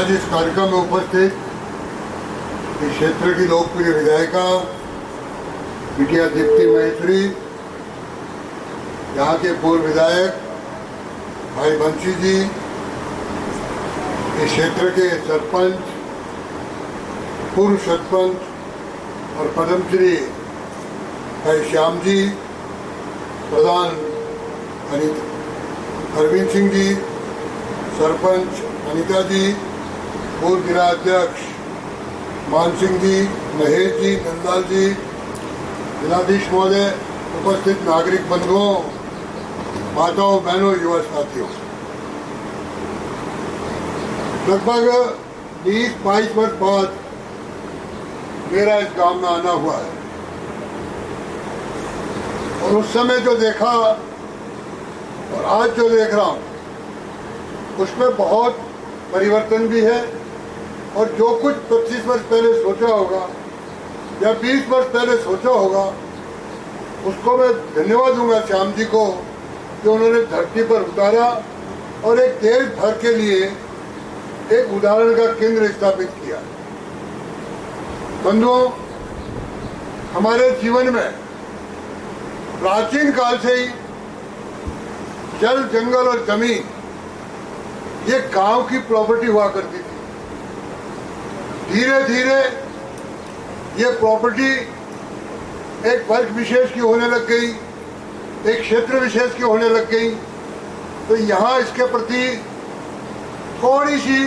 आज इस कार्यक्रम में उपस्थित इस क्षेत्र की लोकप्रिय विधायिका बिटिया दीप्ति महेश्वरी, यहाँ के पूर्व विधायक भाई बंसी जी, इस क्षेत्र के सरपंच, पूर्व सरपंच और पद्मश्री भाई श्याम जी, प्रधान अरविंद सिंह जी, सरपंच अनिता जी, पूर्व जिलाध्यक्ष मान सिंह जी, महेश जी, नंदलाल जी, जिलाधीश महोदय, उपस्थित नागरिक बंधुओं, माताओं, बहनों, युवा साथियों, लगभग 20-22 वर्ष बाद मेरा इस गांव में आना हुआ है और उस समय जो देखा और आज जो देख रहा हूँ उसमें बहुत परिवर्तन भी है। और जो कुछ 25 वर्ष पहले सोचा होगा या 20 वर्ष पहले सोचा होगा, उसको मैं धन्यवाद दूंगा श्याम जी को कि उन्होंने धरती पर उतारा और एक देश भर के लिए एक उदाहरण का केंद्र स्थापित किया। बंधुओं, हमारे जीवन में प्राचीन काल से ही जल, जंगल और जमीन ये गांव की प्रॉपर्टी हुआ करती थी। धीरे धीरे ये प्रॉपर्टी एक वर्ग विशेष की होने लग गई, एक क्षेत्र विशेष की होने लग गई। तो यहाँ इसके प्रति थोड़ी सी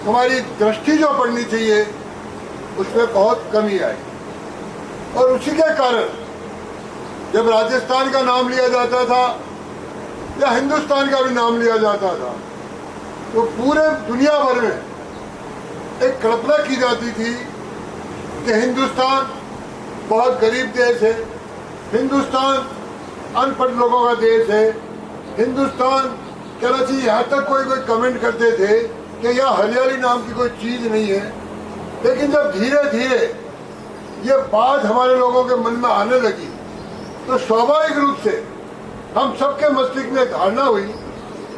हमारी दृष्टि जो पड़नी चाहिए उसमें बहुत कमी आई। और उसी के कारण जब राजस्थान का नाम लिया जाता था या हिंदुस्तान का भी नाम लिया जाता था, तो पूरे दुनिया भर में एक कल्पना की जाती थी कि हिंदुस्तान बहुत गरीब देश है, हिंदुस्तान अनपढ़ लोगों का देश है, हिंदुस्तान कहना चाहिए। यहाँ तक कोई कमेंट करते थे कि यह हरियाली नाम की कोई चीज नहीं है। लेकिन जब धीरे धीरे ये बात हमारे लोगों के मन में आने लगी तो स्वाभाविक रूप से हम सबके मस्तिष्क में धारणा हुई।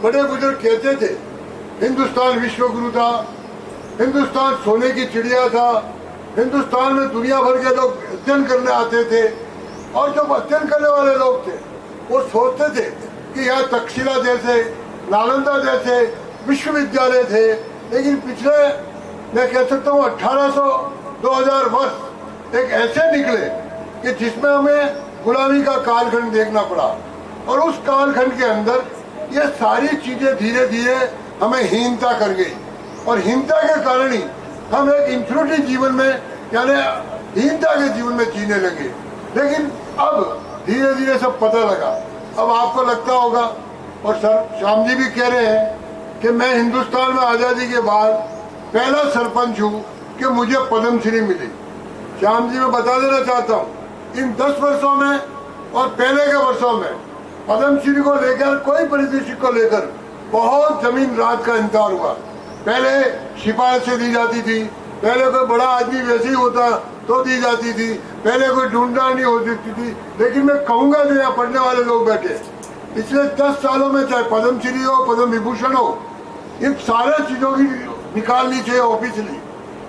बड़े बुजुर्ग कहते थे हिंदुस्तान विश्व गुरु था, हिंदुस्तान सोने की चिड़िया था, हिंदुस्तान में दुनिया भर के लोग अध्ययन करने आते थे। और जब अध्ययन करने वाले लोग थे वो सोचते थे कि यहाँ तक्षशिला जैसे, नालंदा जैसे विश्वविद्यालय थे। लेकिन पिछले मैं कह सकता हूँ 1800-2000 वर्ष एक ऐसे निकले कि जिसमें हमें गुलामी का कालखंड देखना पड़ा। और उस कालखंड के अंदर ये सारी चीजें धीरे धीरे हमें हीनता कर गई और हीनता के कारण ही हम एक इंफिनिटी जीवन में, यानी हीनता के जीवन में जीने लगे। लेकिन अब धीरे धीरे सब पता लगा। अब आपको लगता होगा, और सर श्याम जी भी कह रहे हैं कि मैं हिंदुस्तान में आज़ादी के बाद पहला सरपंच हूँ कि मुझे पद्मश्री मिली। श्याम जी मैं बता देना चाहता हूँ, इन 10 वर्षों में और पहले के वर्षों में पद्मश्री को लेकर, कोई परिदृश्य को लेकर बहुत जमीन रात का इंतजार हुआ। पहले शिफारत से दी जाती थी, पहले कोई बड़ा आदमी वैसे ही होता तो दी जाती थी, पहले कोई ढूंढना नहीं हो सकती थी। लेकिन मैं कहूँगा जो यहाँ पढ़ने वाले लोग बैठे, पिछले 10 सालों में चाहे पद्मश्री हो, पद्म विभूषण हो, इन सारे चीज़ों की निकालनी चाहिए ऑफिशियली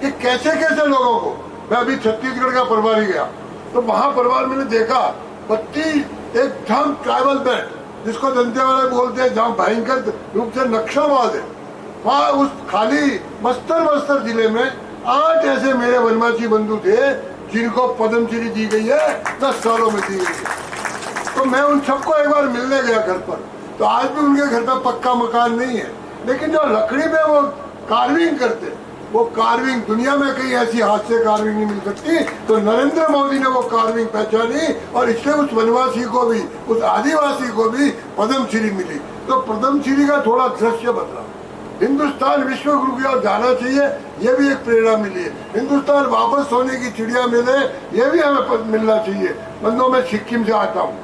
कि कैसे कैसे लोगों को। मैं अभी छत्तीसगढ़ का प्रभारी गया तो वहाँ प्रभार मैंने देखा 32 एकदम ट्राइबल बेल्ट जिसको दंतेवाड़ा बोलते हैं, जहाँ भयंकर रूप से नक्सलवाद है। वहाँ उस खाली बस्तर जिले में 8 ऐसे मेरे वनवासी बंधु थे जिनको पद्मश्री दी गई है, 10 सालों में दी गई है। तो मैं उन सबको एक बार मिलने गया घर पर, तो आज भी उनके घर पर पक्का मकान नहीं है, लेकिन जो लकड़ी में वो कार्विंग करते, वो कार्विंग दुनिया में कहीं ऐसी हाथ से कार्विंग नहीं मिल सकती। तो नरेंद्र मोदी ने वो कार्विंग पहचानी और इसलिए उस वनवासी को भी, उस आदिवासी को भी पद्मश्री मिली। तो पद्मश्री का थोड़ा दृश्य बदला। हिंदुस्तान विश्व गुरु की ओर जाना चाहिए, ये भी एक प्रेरणा मिली है। हिंदुस्तान वापस सोने की चिड़िया मिले, ये भी हमें मिलना चाहिए। बंधुओं, मैं सिक्किम से आता हूँ।